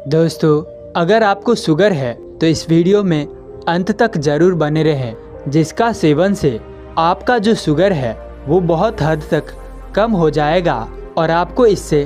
दोस्तों, अगर आपको शुगर है तो इस वीडियो में अंत तक जरूर बने रहें, जिसका सेवन से आपका जो शुगर है वो बहुत हद तक कम हो जाएगा और आपको इससे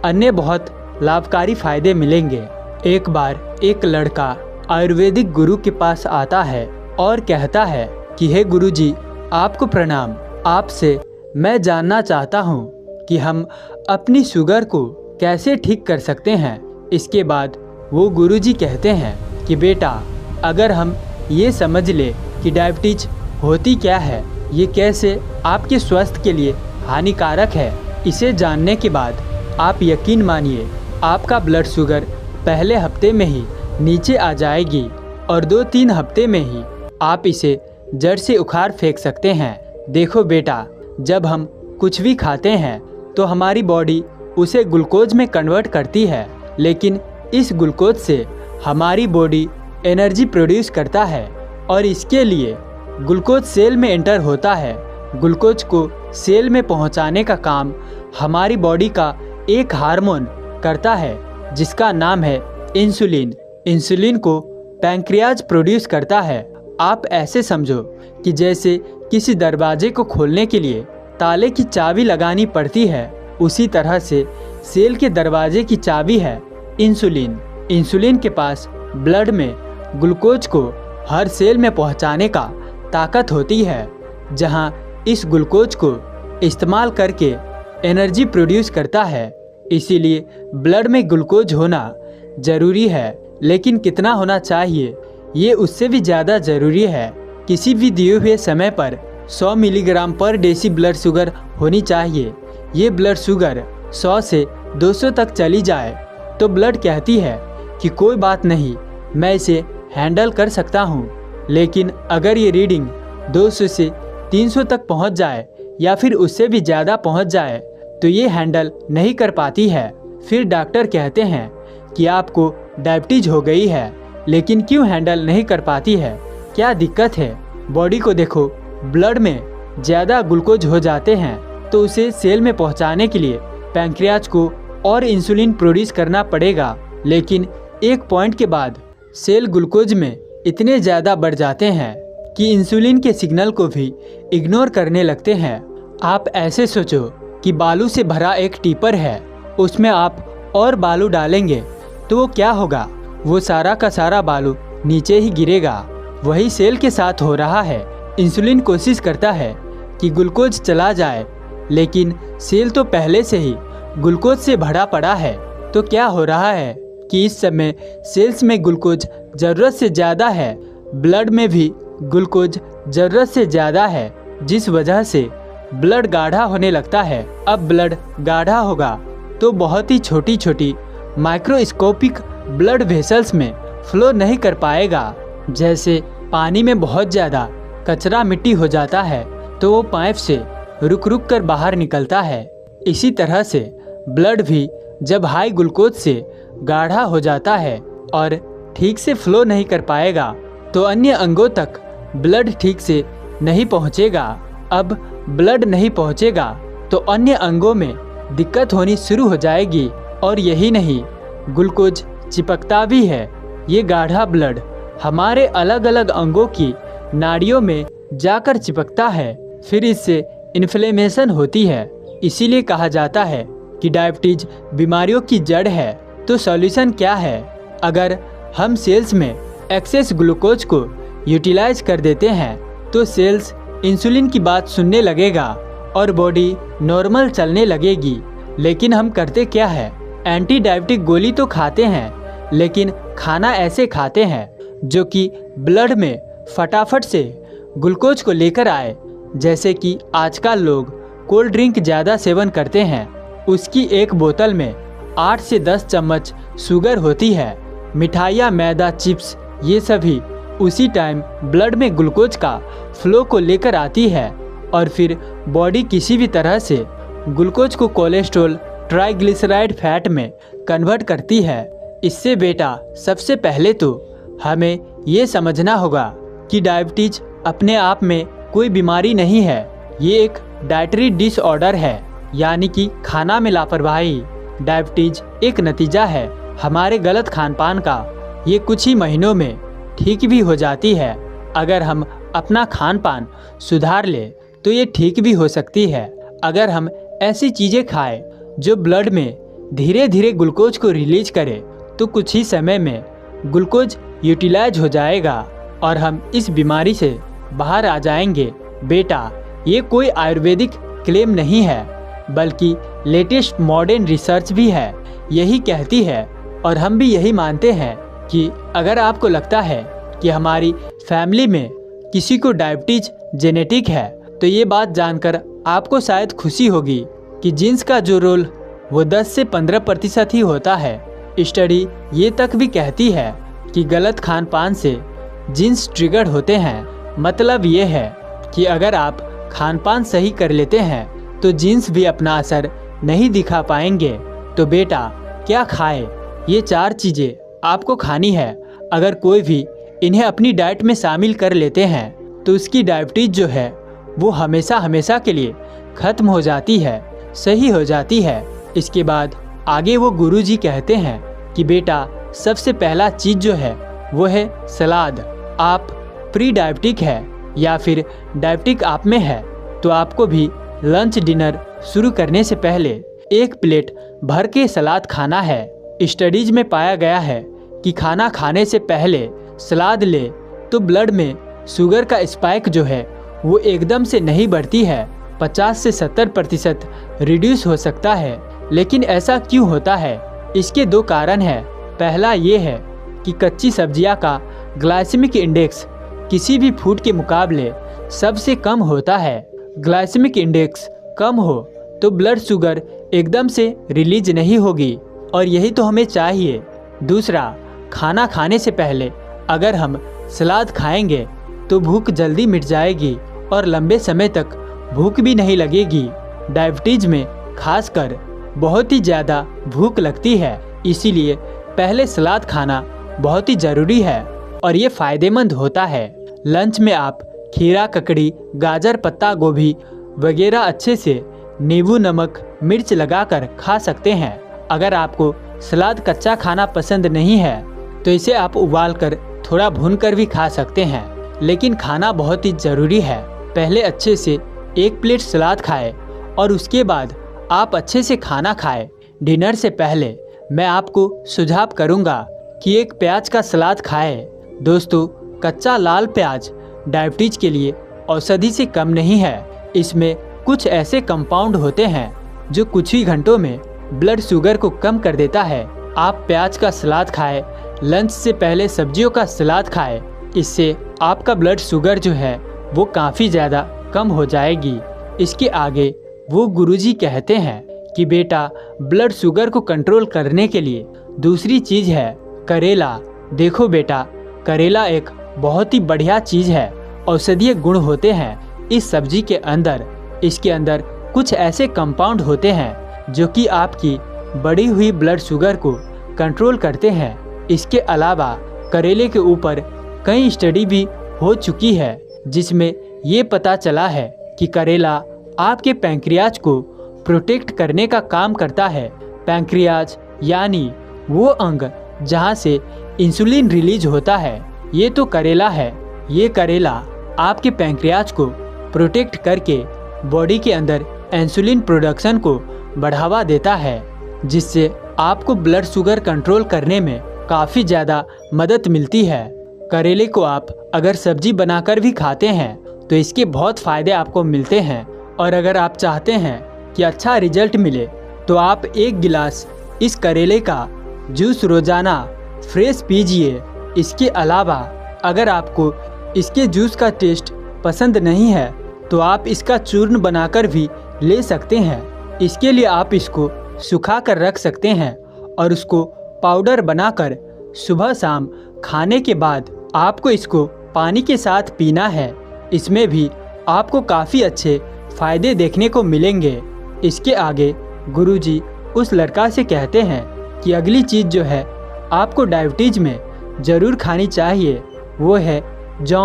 अन्य बहुत लाभकारी फायदे मिलेंगे। एक बार एक लड़का आयुर्वेदिक गुरु के पास आता है और कहता है कि हे गुरुजी, आपको प्रणाम। आपसे मैं जानना चाहता हूँ कि हम अपनी शुगर को कैसे ठीक कर सकते हैं। इसके बाद वो गुरुजी कहते हैं कि बेटा, अगर हम ये समझ ले कि डायबिटीज होती क्या है, ये कैसे आपके स्वास्थ्य के लिए हानिकारक है, इसे जानने के बाद आप यकीन मानिए आपका ब्लड शुगर पहले हफ्ते में ही नीचे आ जाएगी और 2-3 हफ्ते में ही आप इसे जड़ से उखाड़ फेंक सकते हैं। देखो बेटा, जब हम कुछ भी खाते हैं तो हमारी बॉडी उसे ग्लूकोज में कन्वर्ट करती है, लेकिन इस ग्लूकोज से हमारी बॉडी एनर्जी प्रोड्यूस करता है और इसके लिए ग्लूकोज सेल में एंटर होता है। ग्लूकोज को सेल में पहुंचाने का काम हमारी बॉडी का एक हार्मोन करता है जिसका नाम है इंसुलिन। इंसुलिन को पैंक्रियाज प्रोड्यूस करता है। आप ऐसे समझो कि जैसे किसी दरवाजे को खोलने के लिए ताले की चाबी लगानी पड़ती है, उसी तरह से सेल के दरवाजे की चाबी है इंसुलिन। इंसुलिन के पास ब्लड में ग्लूकोज को हर सेल में पहुंचाने का ताकत होती है, जहां इस ग्लूकोज को इस्तेमाल करके एनर्जी प्रोड्यूस करता है। इसीलिए ब्लड में ग्लूकोज होना ज़रूरी है, लेकिन कितना होना चाहिए ये उससे भी ज़्यादा ज़रूरी है। किसी भी दिए हुए समय पर 100 मिलीग्राम पर डेसी ब्लड शुगर होनी चाहिए। ये ब्लड शुगर 100 से 200 तक चली जाए तो ब्लड कहती है कि कोई बात नहीं, मैं इसे हैंडल कर सकता हूँ। लेकिन अगर ये रीडिंग 200 से 300 तक पहुँच जाए या फिर उससे भी ज़्यादा पहुँच जाए तो ये हैंडल नहीं कर पाती है। फिर डॉक्टर कहते हैं कि आपको डायबिटीज हो गई है। लेकिन क्यों हैंडल नहीं कर पाती है, क्या दिक्कत है? बॉडी को देखो, ब्लड में ज़्यादा ग्लूकोज हो जाते हैं तो उसे सेल में पहुंचाने के लिए पैंक्रियाज को और इंसुलिन प्रोड्यूस करना पड़ेगा। लेकिन एक पॉइंट के बाद सेल ग्लूकोज में इतने ज़्यादा बढ़ जाते हैं कि इंसुलिन के सिग्नल को भी इग्नोर करने लगते हैं। आप ऐसे सोचो कि बालू से भरा एक टिपर है, उसमें आप और बालू डालेंगे तो वो क्या होगा? वो सारा का सारा बालू नीचे ही गिरेगा। वही सेल के साथ हो रहा है। इंसुलिन कोशिश करता है कि ग्लूकोज चला जाए, लेकिन सेल तो पहले से ही ग्लूकोज से भरा पड़ा है। तो क्या हो रहा है कि इस समय सेल्स में ग्लूकोज ज़रूरत से ज़्यादा है, ब्लड में भी ग्लूकोज ज़रूरत से ज़्यादा है, जिस वजह से ब्लड गाढ़ा होने लगता है। अब ब्लड गाढ़ा होगा तो बहुत ही छोटी छोटी माइक्रोस्कोपिक ब्लड वेसल्स में फ्लो नहीं कर पाएगा। जैसे पानी में बहुत ज़्यादा कचरा मिट्टी हो जाता है तो वो पाइप से रुक रुक कर बाहर निकलता है। इसी तरह से ब्लड भी जब हाई ग्लूकोज से गाढ़ा हो जाता है और ठीक से फ्लो नहीं कर पाएगा तो अन्य अंगों तक ब्लड ठीक से नहीं पहुंचेगा। अब ब्लड नहीं पहुंचेगा तो अन्य अंगों में दिक्कत होनी शुरू हो जाएगी। और यही नहीं, ग्लूकोज चिपकता भी है। ये गाढ़ा ब्लड हमारे अलग अलग अंगों की नाड़ियों में जाकर चिपकता है, फिर इससे इन्फ्लेमेशन होती है। इसीलिए कहा जाता है कि डायबिटीज बीमारियों की जड़ है। तो सॉल्यूशन क्या है? अगर हम सेल्स में एक्सेस ग्लूकोज को यूटिलाइज कर देते हैं तो सेल्स इंसुलिन की बात सुनने लगेगा और बॉडी नॉर्मल चलने लगेगी। लेकिन हम करते क्या है? एंटी डायबिटिक गोली तो खाते हैं, लेकिन खाना ऐसे खाते हैं जो कि ब्लड में फटाफट से ग्लूकोज को लेकर आए। जैसे कि आजकल लोग कोल्ड ड्रिंक ज़्यादा सेवन करते हैं, उसकी एक बोतल में 8 से 10 चम्मच शुगर होती है। मिठाइयाँ, मैदा, चिप्स, ये सभी उसी टाइम ब्लड में ग्लूकोज का फ्लो को लेकर आती है और फिर बॉडी किसी भी तरह से ग्लूकोज को कोलेस्ट्रॉल, ट्राइग्लिसराइड फैट में कन्वर्ट करती है। इससे बेटा, सबसे पहले तो हमें ये समझना होगा कि डायबिटीज अपने आप में कोई बीमारी नहीं है, ये एक डाइटरी डिसऑर्डर है, यानी कि खाना में लापरवाही। डायबिटीज एक नतीजा है हमारे गलत खान पान का ये कुछ ही महीनों में ठीक भी हो जाती है। अगर हम अपना खान पान सुधार ले तो ये ठीक भी हो सकती है। अगर हम ऐसी चीज़ें खाएं जो ब्लड में धीरे धीरे ग्लूकोज को रिलीज करे तो कुछ ही समय में ग्लूकोज यूटिलाइज हो जाएगा और हम इस बीमारी से बाहर आ जाएंगे। बेटा, ये कोई आयुर्वेदिक क्लेम नहीं है, बल्कि लेटेस्ट मॉडर्न रिसर्च भी है। यही कहती है और हम भी यही मानते हैं कि अगर आपको लगता है कि हमारी फैमिली में किसी को डायबिटीज जेनेटिक है तो ये बात जानकर आपको शायद खुशी होगी कि जीन्स का जो रोल वो 10 से 15% ही होता है। स्टडी ये तक भी कहती है कि गलत खान पान से जीन्स ट्रिगर्ड होते हैं। मतलब ये है कि अगर आप खान पान सही कर लेते हैं तो जीन्स भी अपना असर नहीं दिखा पाएंगे। तो बेटा, क्या खाए? ये 4 चीज़ें आपको खानी है। अगर कोई भी इन्हें अपनी डाइट में शामिल कर लेते हैं तो उसकी डायबिटीज जो है वो हमेशा हमेशा के लिए ख़त्म हो जाती है, सही हो जाती है। इसके बाद आगे वो गुरुजी कहते हैं कि बेटा, सबसे पहला चीज़ जो है वो है सलाद। आप प्री डायबिटिक है या फिर डायबिटिक आप में है तो आपको भी लंच डिनर शुरू करने से पहले 1 प्लेट भर के सलाद खाना है। स्टडीज में पाया गया है कि खाना खाने से पहले सलाद ले तो ब्लड में शुगर का स्पाइक जो है वो एकदम से नहीं बढ़ती है, 50 से 70% रिड्यूस हो सकता है। लेकिन ऐसा क्यों होता है? इसके 2 कारण हैं। पहला ये है कि कच्ची सब्जियां का ग्लाइसेमिक इंडेक्स किसी भी फूड के मुकाबले सबसे कम होता है। ग्लाइसेमिक इंडेक्स कम हो तो ब्लड शुगर एकदम से रिलीज नहीं होगी और यही तो हमें चाहिए। दूसरा, खाना खाने से पहले अगर हम सलाद खाएंगे तो भूख जल्दी मिट जाएगी और लंबे समय तक भूख भी नहीं लगेगी। डायबिटीज में खासकर बहुत ही ज़्यादा भूख लगती है, इसीलिए पहले सलाद खाना बहुत ही ज़रूरी है और ये फ़ायदेमंद होता है। लंच में आप खीरा, ककड़ी, गाजर, पत्ता गोभी वगैरह अच्छे से नींबू, नमक, मिर्च लगाकर खा सकते हैं। अगर आपको सलाद कच्चा खाना पसंद नहीं है तो इसे आप उबालकर थोड़ा भूनकर भी खा सकते हैं, लेकिन खाना बहुत ही ज़रूरी है। पहले अच्छे से 1 प्लेट सलाद खाएं और उसके बाद आप अच्छे से खाना खाएं। डिनर से पहले मैं आपको सुझाव करूंगा कि 1 प्याज का सलाद खाएं। दोस्तों, कच्चा लाल प्याज डायबिटीज के लिए औषधि से कम नहीं है। इसमें कुछ ऐसे कंपाउंड होते हैं जो कुछ ही घंटों में ब्लड शुगर को कम कर देता है। आप प्याज का सलाद खाएं, लंच से पहले सब्जियों का सलाद खाएं। इससे आपका ब्लड शुगर जो है वो काफ़ी ज़्यादा कम हो जाएगी। इसके आगे वो गुरुजी कहते हैं कि बेटा, ब्लड शुगर को कंट्रोल करने के लिए दूसरी चीज़ है करेला। देखो बेटा, करेला एक बहुत ही बढ़िया चीज़ है। औषधीय गुण होते हैं इस सब्जी के अंदर। इसके अंदर कुछ ऐसे कंपाउंड होते हैं जो कि आपकी बढ़ी हुई ब्लड शुगर को कंट्रोल करते हैं। इसके अलावा करेले के ऊपर कई स्टडी भी हो चुकी है जिसमें ये पता चला है कि करेला आपके पैंक्रियाज को प्रोटेक्ट करने का काम करता है। पैंक्रियाज यानी वो अंग जहाँ से इंसुलिन रिलीज होता है, ये तो करेला है। ये करेला आपके पैंक्रियाज को प्रोटेक्ट करके बॉडी के अंदर इंसुलिन प्रोडक्शन को बढ़ावा देता है, जिससे आपको ब्लड शुगर कंट्रोल करने में काफ़ी ज़्यादा मदद मिलती है। करेले को आप अगर सब्जी बनाकर भी खाते हैं तो इसके बहुत फ़ायदे आपको मिलते हैं। और अगर आप चाहते हैं कि अच्छा रिजल्ट मिले तो आप 1 गिलास इस करेले का जूस रोज़ाना फ्रेश पीजिए। इसके अलावा अगर आपको इसके जूस का टेस्ट पसंद नहीं है तो आप इसका चूर्ण बनाकर भी ले सकते हैं। इसके लिए आप इसको सुखा कर रख सकते हैं और उसको पाउडर बनाकर सुबह शाम खाने के बाद आपको इसको पानी के साथ पीना है। इसमें भी आपको काफ़ी अच्छे फ़ायदे देखने को मिलेंगे। इसके आगे गुरुजी उस लड़का से कहते हैं कि अगली चीज़ जो है आपको डायबिटीज़ में ज़रूर खानी चाहिए, वो है जौ।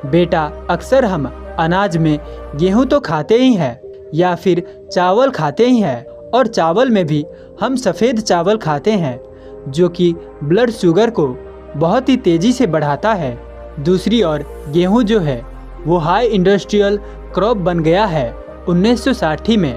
बेटा, अक्सर हम अनाज में गेहूं तो खाते ही हैं या फिर चावल खाते ही हैं, और चावल में भी हम सफ़ेद चावल खाते हैं जो कि ब्लड शुगर को बहुत ही तेज़ी से बढ़ाता है। दूसरी ओर गेहूं जो है वो हाई इंडस्ट्रियल क्रॉप बन गया है। 1960 में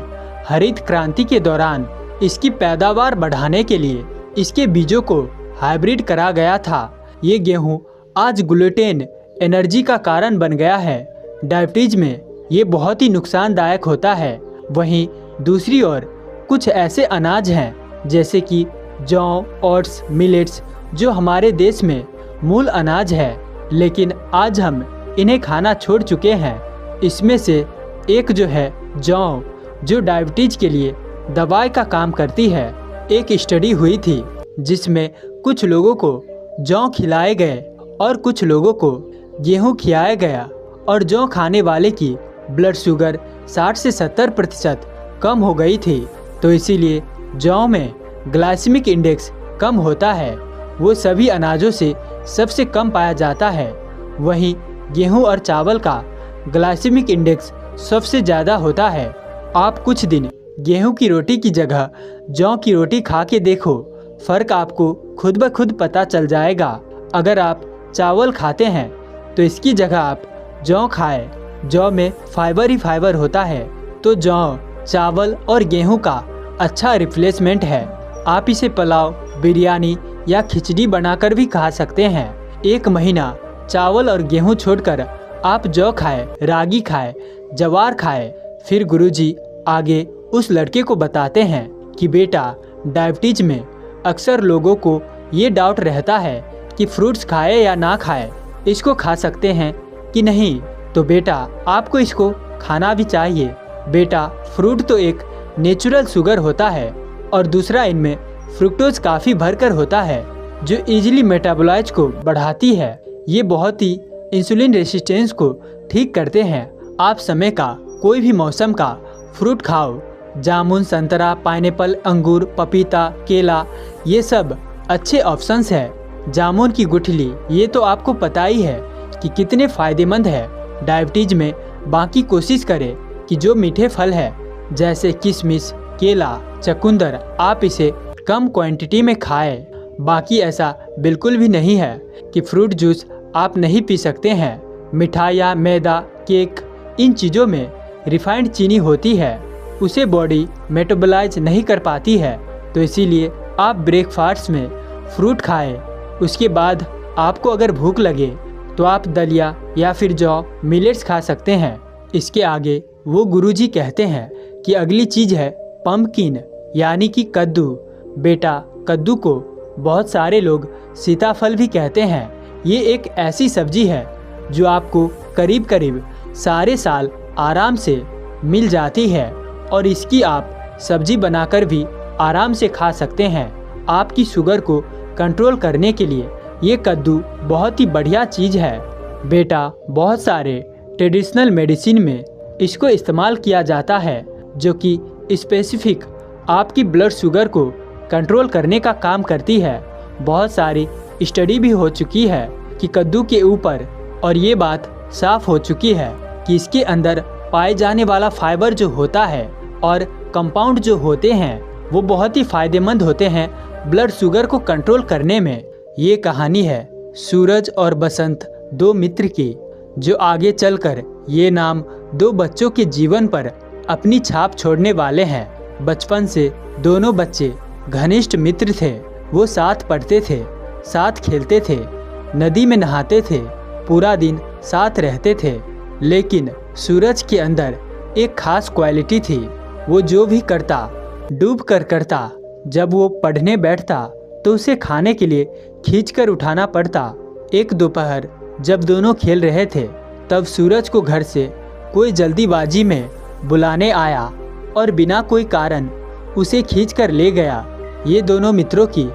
हरित क्रांति के दौरान इसकी पैदावार बढ़ाने के लिए इसके बीजों को हाइब्रिड करा गया था। ये गेहूं आज ग्लूटेन एनर्जी का कारण बन गया है। डायबिटीज में ये बहुत ही नुकसानदायक होता है। वहीं दूसरी ओर कुछ ऐसे अनाज हैं जैसे कि जौ, ओट्स, मिलेट्स जो हमारे देश में मूल अनाज है, लेकिन आज हम इन्हें खाना छोड़ चुके हैं। इसमें से एक जो है जौ, जो डायबिटीज के लिए दवाई का काम करती है। एक स्टडी हुई थी जिसमें कुछ लोगों को जौ खिलाए गए और कुछ लोगों को गेहूं खिलाया गया और जौ खाने वाले की ब्लड शुगर 60 से 70% कम हो गई थी। तो इसीलिए जौ में ग्लाइसेमिक इंडेक्स कम होता है। वो सभी अनाजों से सबसे कम पाया जाता है। वहीं गेहूं और चावल का ग्लाइसेमिक इंडेक्स सबसे ज़्यादा होता है। आप कुछ दिन गेहूं की रोटी की जगह जौ की रोटी खा के देखो, फ़र्क आपको खुद ब खुद पता चल जाएगा। अगर आप चावल खाते हैं तो इसकी जगह आप जौ खाएं। जौ में फाइबर ही फाइबर होता है, तो जौ चावल और गेहूं का अच्छा रिप्लेसमेंट है। आप इसे पुलाव, बिरयानी या खिचड़ी बनाकर भी खा सकते हैं। 1 महीना चावल और गेहूं छोड़कर आप जौ खाएं, रागी खाएं, जवार खाएं। फिर गुरुजी आगे उस लड़के को बताते हैं कि बेटा, डायबिटीज में अक्सर लोगों को ये डाउट रहता है कि फ्रूट्स खाएं या ना खाएं, इसको खा सकते हैं कि नहीं। तो बेटा, आपको इसको खाना भी चाहिए। बेटा, फ्रूट तो एक नेचुरल शुगर होता है और दूसरा इनमें फ्रुक्टोज काफ़ी भरकर होता है जो इजीली मेटाबोलाइज को बढ़ाती है। ये बहुत ही इंसुलिन रेसिस्टेंस को ठीक करते हैं। आप समय का कोई भी मौसम का फ्रूट खाओ। जामुन, संतरा, पाइनएप्पल, अंगूर, पपीता, केला, ये सब अच्छे ऑप्शंस हैं। जामुन की गुठली, ये तो आपको पता ही है कि कितने फ़ायदेमंद है डायबिटीज में। बाकी कोशिश करें कि जो मीठे फल है जैसे किशमिश, केला, चकुंदर, आप इसे कम क्वांटिटी में खाएं। बाकी ऐसा बिल्कुल भी नहीं है कि फ्रूट जूस आप नहीं पी सकते हैं। मिठाइयाँ, मैदा, केक, इन चीज़ों में रिफाइंड चीनी होती है, उसे बॉडी मेटाबोलाइज नहीं कर पाती है। तो इसीलिए आप ब्रेकफास्ट में फ्रूट खाएं। उसके बाद आपको अगर भूख लगे तो आप दलिया या फिर जौ, मिलेट्स खा सकते हैं। इसके आगे वो गुरुजी कहते हैं कि अगली चीज़ है पम्पकिन, यानी कि कद्दू। बेटा, कद्दू को बहुत सारे लोग सीताफल भी कहते हैं। ये एक ऐसी सब्जी है जो आपको करीब करीब सारे साल आराम से मिल जाती है और इसकी आप सब्जी बनाकर भी आराम से खा सकते हैं। आपकी शुगर को कंट्रोल करने के लिए ये कद्दू बहुत ही बढ़िया चीज़ है। बेटा, बहुत सारे ट्रेडिशनल मेडिसिन में इसको इस्तेमाल किया जाता है जो कि स्पेसिफिक आपकी ब्लड शुगर को कंट्रोल करने का काम करती है। बहुत सारी स्टडी भी हो चुकी है कि कद्दू के ऊपर, और ये बात साफ हो चुकी है कि इसके अंदर पाए जाने वाला फाइबर जो होता है और कंपाउंड जो होते हैं वो बहुत ही फायदेमंद होते हैं ब्लड शुगर को कंट्रोल करने में। ये कहानी है सूरज और बसंत, 2 मित्र की, जो आगे चलकर ये नाम 2 बच्चों के जीवन पर अपनी छाप छोड़ने वाले हैं। बचपन से दोनों बच्चे घनिष्ठ मित्र थे। वो साथ पढ़ते थे, साथ खेलते थे, नदी में नहाते थे, पूरा दिन साथ रहते थे। लेकिन सूरज के अंदर एक खास क्वालिटी थी। वो जो भी करता डूब कर करता। जब वो पढ़ने बैठता तो उसे खाने के लिए खींचकर उठाना पड़ता। एक दोपहर जब दोनों खेल रहे थे तब सूरज को घर से कोई जल्दीबाजी में बुलाने आया और बिना कोई कारण उसे खींचकर ले गया। ये दोनों मित्रों की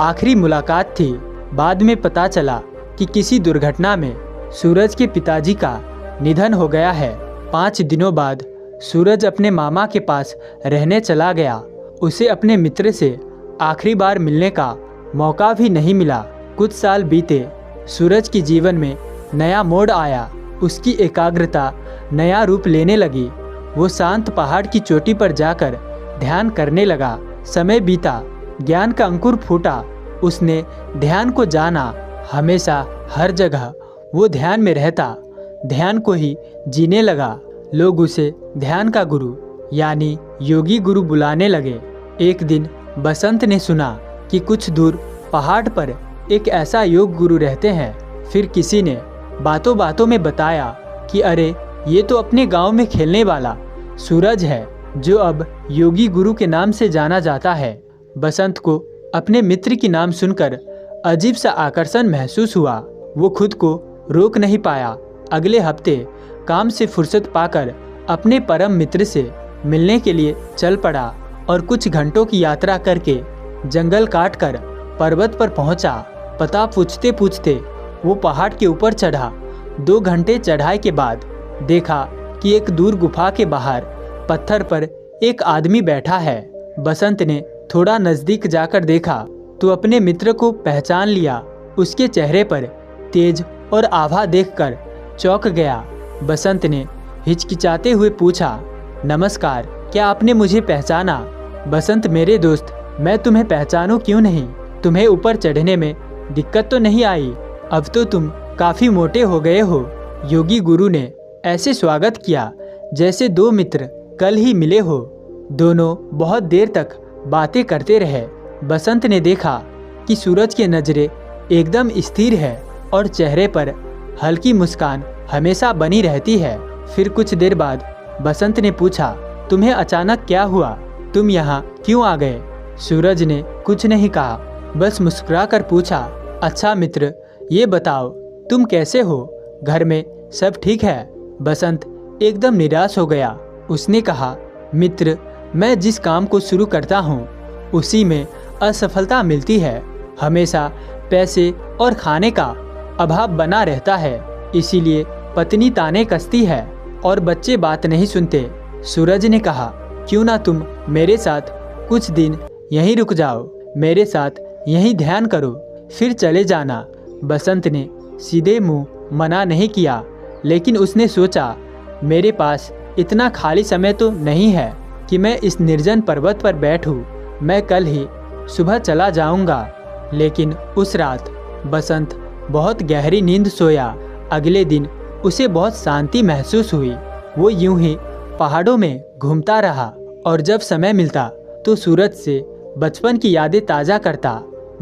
आखिरी मुलाकात थी। बाद में पता चला कि किसी दुर्घटना में सूरज के पिताजी का निधन हो गया है। 5 दिनों बाद सूरज अपने मामा के पास रहने चला गया। उसे अपने मित्र से आखिरी बार मिलने का मौका भी नहीं मिला। कुछ साल बीते, सूरज के जीवन में नया मोड़ आया। उसकी एकाग्रता नया रूप लेने लगी। वो शांत पहाड़ की चोटी पर जाकर ध्यान करने लगा। समय बीता, ज्ञान का अंकुर फूटा उसने ध्यान को जाना। हमेशा हर जगह वो ध्यान में रहता, ध्यान को ही जीने लगा। लोग उसे ध्यान का गुरु यानी योगी गुरु बुलाने लगे। एक दिन बसंत ने सुना कि कुछ दूर पहाड़ पर एक ऐसा योग गुरु रहते हैं। फिर किसी ने बातों बातों में बताया कि अरे ये तो अपने गांव में खेलने वाला सूरज है, जो अब योगी गुरु के नाम से जाना जाता है। बसंत को अपने मित्र की नाम सुनकर अजीब सा आकर्षण महसूस हुआ। वो खुद को रोक नहीं पाया। अगले हफ्ते काम से फुर्सत पाकर अपने परम मित्र से मिलने के लिए चल पड़ा और कुछ घंटों की यात्रा करके जंगल काट कर पर्वत पर पहुंचा। पता पूछते पूछते वो पहाड़ के ऊपर चढ़ा। 2 घंटे चढ़ाई के बाद देखा कि एक दूर गुफा के बाहर पत्थर पर एक आदमी बैठा है। बसंत ने थोड़ा नजदीक जाकर देखा तो अपने मित्र को पहचान लिया। उसके चेहरे पर तेज और आभा देखकर चौंक गया। बसंत ने हिचकिचाते हुए पूछा, नमस्कार, क्या आपने मुझे पहचाना? बसंत मेरे दोस्त, मैं तुम्हें पहचानूं क्यों नहीं? तुम्हें ऊपर चढ़ने में दिक्कत तो नहीं आई? अब तो तुम काफी मोटे हो गए हो। योगी गुरु ने ऐसे स्वागत किया जैसे 2 मित्र कल ही मिले हो। दोनों बहुत देर तक बातें करते रहे। बसंत ने देखा कि सूरज की नजरें एकदम स्थिर है और चेहरे पर हल्की मुस्कान हमेशा बनी रहती है। फिर कुछ देर बाद बसंत ने पूछा, तुम्हें अचानक क्या हुआ? तुम यहाँ क्यों आ गए? सूरज ने कुछ नहीं कहा, बस मुस्कुरा कर पूछा, अच्छा मित्र, ये बताओ तुम कैसे हो? घर में सब ठीक है? बसंत एकदम निराश हो गया। उसने कहा, मित्र, मैं जिस काम को शुरू करता हूँ उसी में असफलता मिलती है। हमेशा पैसे और खाने का अभाव बना रहता है, इसीलिए पत्नी ताने कसती है और बच्चे बात नहीं सुनते। सूरज ने कहा, क्यों ना तुम मेरे साथ कुछ दिन यहीं रुक जाओ, मेरे साथ यहीं ध्यान करो, फिर चले जाना। बसंत ने सीधे मुंह मना नहीं किया, लेकिन उसने सोचा, मेरे पास इतना खाली समय तो नहीं है कि मैं इस निर्जन पर्वत पर बैठूं। मैं कल ही सुबह चला जाऊंगा। लेकिन उस रात बसंत बहुत गहरी नींद सोया। अगले दिन उसे बहुत शांति महसूस हुई। वो यूं ही पहाड़ों में घूमता रहा और जब समय मिलता तो सूरज से बचपन की यादें ताज़ा करता।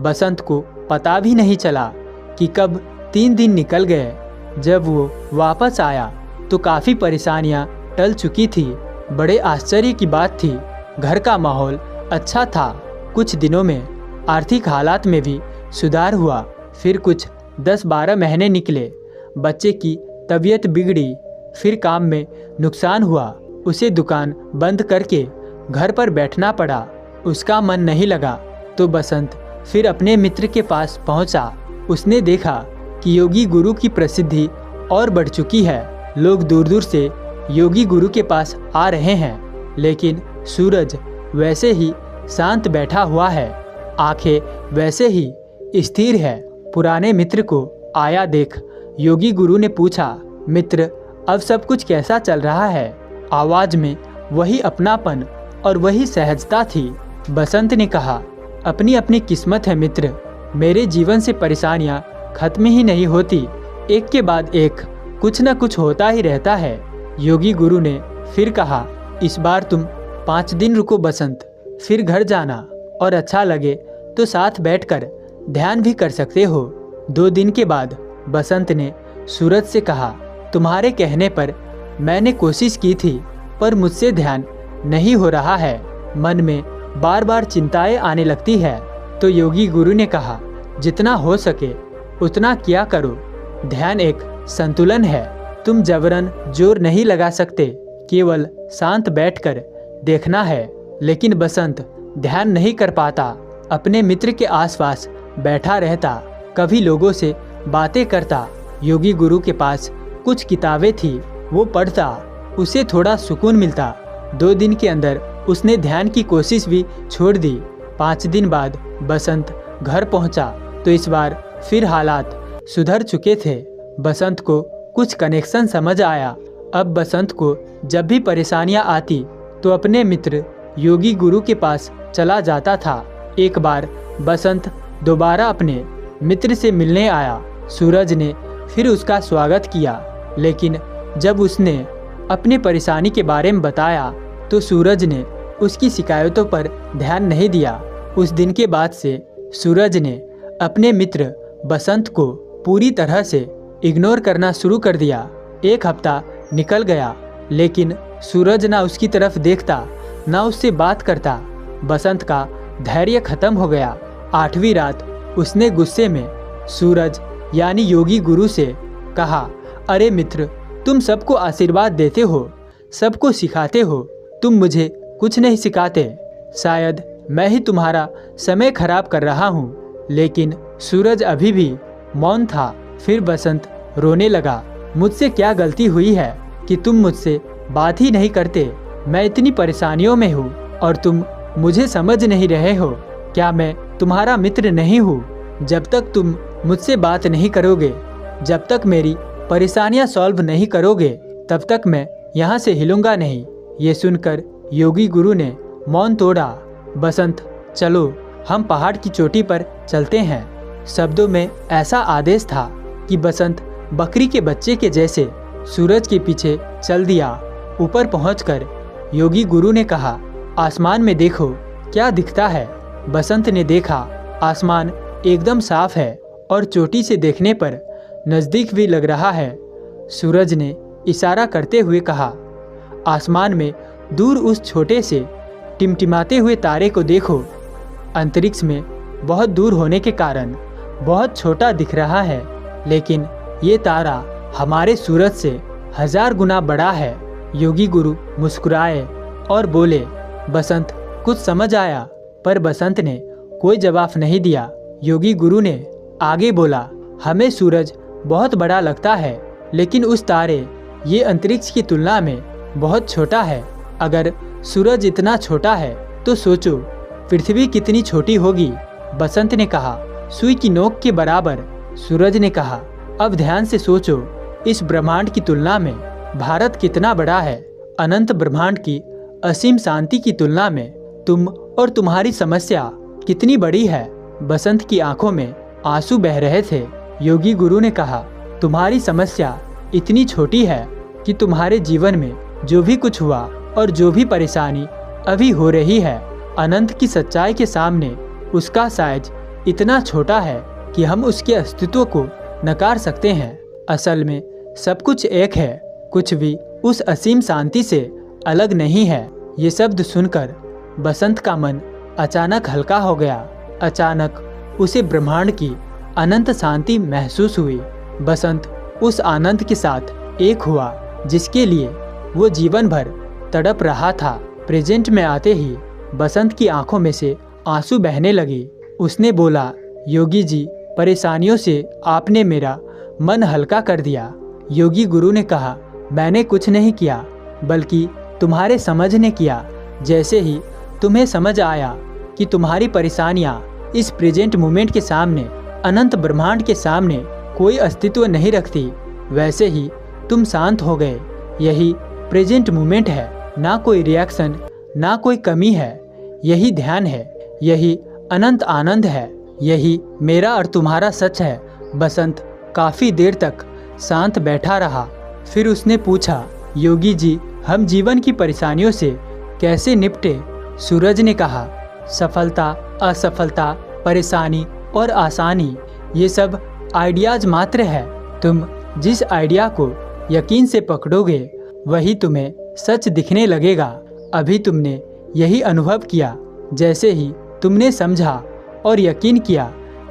बसंत को पता भी नहीं चला कि कब 3 दिन निकल गए। जब वो वापस आया तो काफ़ी परेशानियां टल चुकी थी। बड़े आश्चर्य की बात थी, घर का माहौल अच्छा था। कुछ दिनों में आर्थिक हालात में भी सुधार हुआ। फिर कुछ 10-12 महीने निकले। बच्चे की तबीयत बिगड़ी, फिर काम में नुकसान हुआ। उसे दुकान बंद करके घर पर बैठना पड़ा। उसका मन नहीं लगा तो बसंत फिर अपने मित्र के पास पहुंचा। उसने देखा कि योगी गुरु की प्रसिद्धि और बढ़ चुकी है। लोग दूर दूर से योगी गुरु के पास आ रहे हैं, लेकिन सूरज वैसे ही शांत बैठा हुआ है, आंखें वैसे ही स्थिर है। पुराने मित्र को आया देख योगी गुरु ने पूछा, मित्र, अब सब कुछ कैसा चल रहा है? आवाज में वही अपनापन और वही सहजता थी। बसंत ने कहा, अपनी अपनी किस्मत है मित्र, मेरे जीवन से परेशानियां खत्म ही नहीं होती, एक के बाद एक कुछ न कुछ होता ही रहता है। योगी गुरु ने फिर कहा, इस बार तुम 5 दिन रुको बसंत, फिर घर जाना और अच्छा लगे तो साथ बैठकर ध्यान भी कर सकते हो। 2 दिन के बाद बसंत ने सूरज से कहा, तुम्हारे कहने पर मैंने कोशिश की थी, पर मुझसे ध्यान नहीं हो रहा है। मन में बार बार चिंताएं आने लगती है। तो योगी गुरु ने कहा, जितना हो सके उतना किया करो। ध्यान एक संतुलन है, तुम जबरन जोर नहीं लगा सकते, केवल शांत बैठकर देखना है। लेकिन बसंत ध्यान नहीं कर पाता, अपने मित्र के आसपास बैठा रहता, कभी लोगों से बातें करता। योगी गुरु के पास कुछ किताबें थी, वो पढ़ता, उसे थोड़ा सुकून मिलता। 2 दिन के अंदर उसने ध्यान की कोशिश भी छोड़ दी। 5 दिन बाद बसंत घर पहुंचा तो इस बार फिर हालात सुधर चुके थे। बसंत को कुछ कनेक्शन समझ आया। अब बसंत को जब भी परेशानियां आती तो अपने मित्र योगी गुरु के पास चला जाता था। एक बार बसंत दोबारा अपने मित्र से मिलने आया। सूरज ने फिर उसका स्वागत किया, लेकिन जब उसने अपनी परेशानी के बारे में बताया तो सूरज ने उसकी शिकायतों पर ध्यान नहीं दिया। उस दिन के बाद से सूरज ने अपने मित्र बसंत को पूरी तरह से इग्नोर करना शुरू कर दिया। एक हफ्ता निकल गया, लेकिन सूरज ना उसकी तरफ देखता ना उससे बात करता। बसंत का धैर्य खत्म हो गया। 8वीं रात उसने गुस्से में सूरज यानी योगी गुरु से कहा, अरे मित्र, तुम सबको आशीर्वाद देते हो, सबको सिखाते हो, तुम मुझे कुछ नहीं सिखाते। शायद मैं ही तुम्हारा समय खराब कर रहा हूँ। लेकिन सूरज अभी भी मौन था। फिर बसंत रोने लगा, मुझसे क्या गलती हुई है कि तुम मुझसे बात ही नहीं करते? मैं इतनी परेशानियों में हूँ और तुम मुझे समझ नहीं रहे हो। क्या मैं तुम्हारा मित्र नहीं हूँ? जब तक तुम मुझसे बात नहीं करोगे, जब तक मेरी परेशानियाँ सॉल्व नहीं करोगे, तब तक मैं यहाँ से हिलूंगा नहीं। ये सुनकर योगी गुरु ने मौन तोड़ा। बसंत, चलो हम पहाड़ की चोटी पर चलते हैं। शब्दों में ऐसा आदेश था कि बसंत बकरी के बच्चे के जैसे सूरज के पीछे चल दिया। ऊपर पहुंचकर योगी गुरु ने कहा, आसमान में देखो क्या दिखता है। बसंत ने देखा, आसमान एकदम साफ है और चोटी से देखने पर नज़दीक भी लग रहा है। सूरज ने इशारा करते हुए कहा, आसमान में दूर उस छोटे से टिमटिमाते हुए तारे को देखो। अंतरिक्ष में बहुत दूर होने के कारण बहुत छोटा दिख रहा है, लेकिन ये तारा हमारे सूरज से 1000 गुना बड़ा है। योगी गुरु मुस्कुराए और बोले, बसंत, कुछ समझ आया? पर बसंत ने कोई जवाब नहीं दिया। योगी गुरु ने आगे बोला, हमें सूरज बहुत बड़ा लगता है, लेकिन उस तारे ये अंतरिक्ष की तुलना में बहुत छोटा है। अगर सूरज इतना छोटा है तो सोचो पृथ्वी कितनी छोटी होगी। बसंत ने कहा, सुई की नोक के बराबर। सूरज ने कहा, अब ध्यान से सोचो, इस ब्रह्मांड की तुलना में भारत कितना बड़ा है। अनंत ब्रह्मांड की असीम शांति की तुलना में तुम और तुम्हारी समस्या कितनी बड़ी है। बसंत की आंखों में आंसू बह रहे थे। योगी गुरु ने कहा, तुम्हारी समस्या इतनी छोटी है कि तुम्हारे जीवन में जो भी कुछ हुआ और जो भी परेशानी अभी हो रही है, अनंत की सच्चाई के सामने उसका साइज इतना छोटा है कि हम उसके अस्तित्व को नकार सकते हैं। असल में सब कुछ एक है, कुछ भी उस असीम शांति से अलग नहीं है। ये शब्द सुनकर बसंत का मन अचानक हल्का हो गया। अचानक उसे ब्रह्मांड की अनंत शांति महसूस हुई। बसंत उस आनंद के साथ एक हुआ जिसके लिए वो जीवन भर तड़प रहा था। प्रेजेंट में आते ही बसंत की आंखों में से आंसू बहने लगे। उसने बोला, योगी जी, परेशानियों से आपने मेरा मन हल्का कर दिया। योगी गुरु ने कहा, मैंने कुछ नहीं किया, बल्कि तुम्हारे समझ ने किया। जैसे ही तुम्हें समझ आया कि तुम्हारी परेशानियाँ इस प्रेजेंट मोमेंट के सामने, अनंत ब्रह्मांड के सामने कोई अस्तित्व नहीं रखती, वैसे ही तुम शांत हो गए। यही प्रेजेंट मोमेंट है, ना कोई रिएक्शन, ना कोई कमी है। यही ध्यान है, यही अनंत आनंद है, यही मेरा और तुम्हारा सच है। बसंत काफ़ी देर तक शांत बैठा रहा। फिर उसने पूछा, योगी जी, हम जीवन की परेशानियों से कैसे निपटे? सूरज ने कहा, सफलता, असफलता, परेशानी और आसानी, ये सब आइडियाज मात्र है। तुम जिस आइडिया को यकीन से पकड़ोगे वही तुम्हें सच दिखने लगेगा। अभी तुमने यही अनुभव किया। जैसे ही तुमने समझा और यकीन किया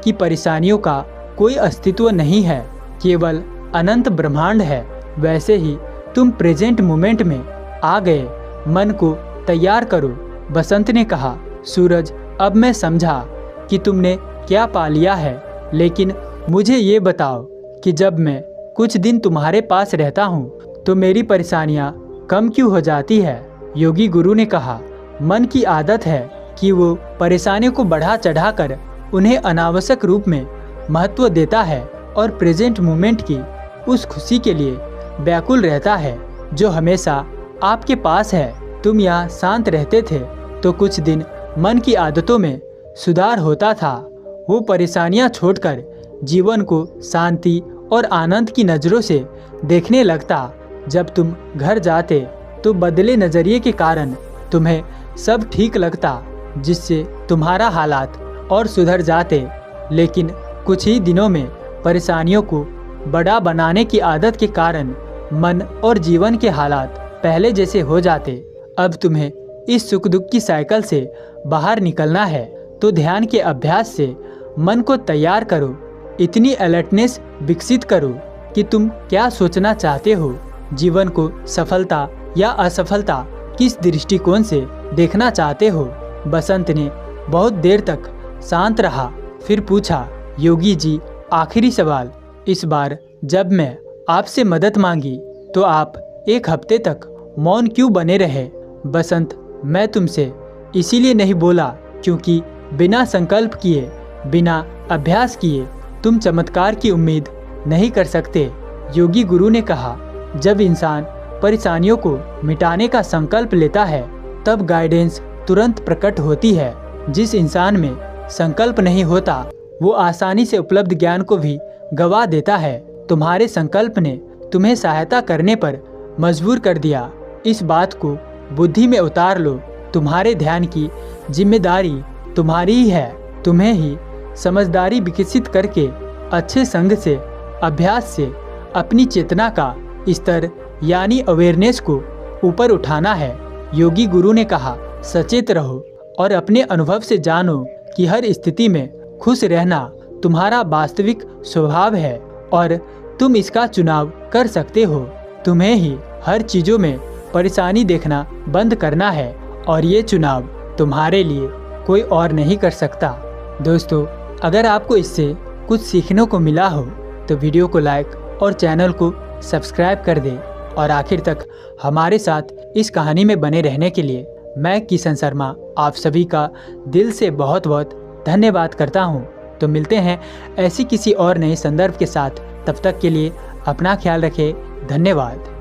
कि परेशानियों का कोई अस्तित्व नहीं है, केवल अनंत ब्रह्मांड है, वैसे ही तुम प्रेजेंट मोमेंट में आ गए। मन को तैयार करो। बसंत ने कहा, सूरज, अब मैं समझा कि तुमने क्या पा लिया है, लेकिन मुझे ये बताओ कि जब मैं कुछ दिन तुम्हारे पास रहता हूँ तो मेरी परेशानियाँ कम क्यों हो जाती है? योगी गुरु ने कहा, मन की आदत है कि वो परेशानियों को बढ़ा चढ़ा कर उन्हें अनावश्यक रूप में महत्व देता है और प्रेजेंट मोमेंट की उस खुशी के लिए व्याकुल रहता है जो हमेशा आपके पास है। तुम यहाँ शांत रहते थे तो कुछ दिन मन की आदतों में सुधार होता था। वो परेशानियां छोड़कर जीवन को शांति और आनंद की नज़रों से देखने लगता। जब तुम घर जाते तो बदले नज़रिए के कारण तुम्हें सब ठीक लगता, जिससे तुम्हारा हालात और सुधर जाते। लेकिन कुछ ही दिनों में परेशानियों को बड़ा बनाने की आदत के कारण मन और जीवन के हालात पहले जैसे हो जाते। अब तुम्हें इस सुख दुख की साइकिल से बाहर निकलना है तो ध्यान के अभ्यास से मन को तैयार करो। इतनी अलर्टनेस विकसित करो कि तुम क्या सोचना चाहते हो, जीवन को सफलता या असफलता किस दृष्टिकोण से देखना चाहते हो। बसंत ने बहुत देर तक शांत रहा, फिर पूछा, योगी जी आखिरी सवाल, इस बार जब मैं आपसे मदद मांगी तो आप एक हफ्ते तक मौन क्यों बने रहे? बसंत, मैं तुमसे इसीलिए नहीं बोला क्योंकि बिना संकल्प किए, बिना अभ्यास किए तुम चमत्कार की उम्मीद नहीं कर सकते। योगी गुरु ने कहा, जब इंसान परेशानियों को मिटाने का संकल्प लेता है तब गाइडेंस तुरंत प्रकट होती है। जिस इंसान में संकल्प नहीं होता वो आसानी से उपलब्ध ज्ञान को भी गवा देता है। तुम्हारे संकल्प ने तुम्हें सहायता करने पर मजबूर कर दिया। इस बात को बुद्धि में उतार लो। तुम्हारे ध्यान की जिम्मेदारी तुम्हारी ही है। तुम्हें ही समझदारी विकसित करके अच्छे संग से, अभ्यास से अपनी चेतना का स्तर यानी अवेयरनेस को ऊपर उठाना है। योगी गुरु ने कहा, सचेत रहो और अपने अनुभव से जानो कि हर स्थिति में खुश रहना तुम्हारा वास्तविक स्वभाव है और तुम इसका चुनाव कर सकते हो। तुम्हें ही हर चीज़ों में परेशानी देखना बंद करना है और ये चुनाव तुम्हारे लिए कोई और नहीं कर सकता। दोस्तों, अगर आपको इससे कुछ सीखने को मिला हो तो वीडियो को लाइक और चैनल को सब्सक्राइब कर दें और आखिर तक हमारे साथ इस कहानी में बने रहने के लिए मैं किशन शर्मा आप सभी का दिल से बहुत बहुत धन्यवाद करता हूं। तो मिलते हैं ऐसी किसी और नए संदर्भ के साथ। तब तक के लिए अपना ख्याल रखें। धन्यवाद।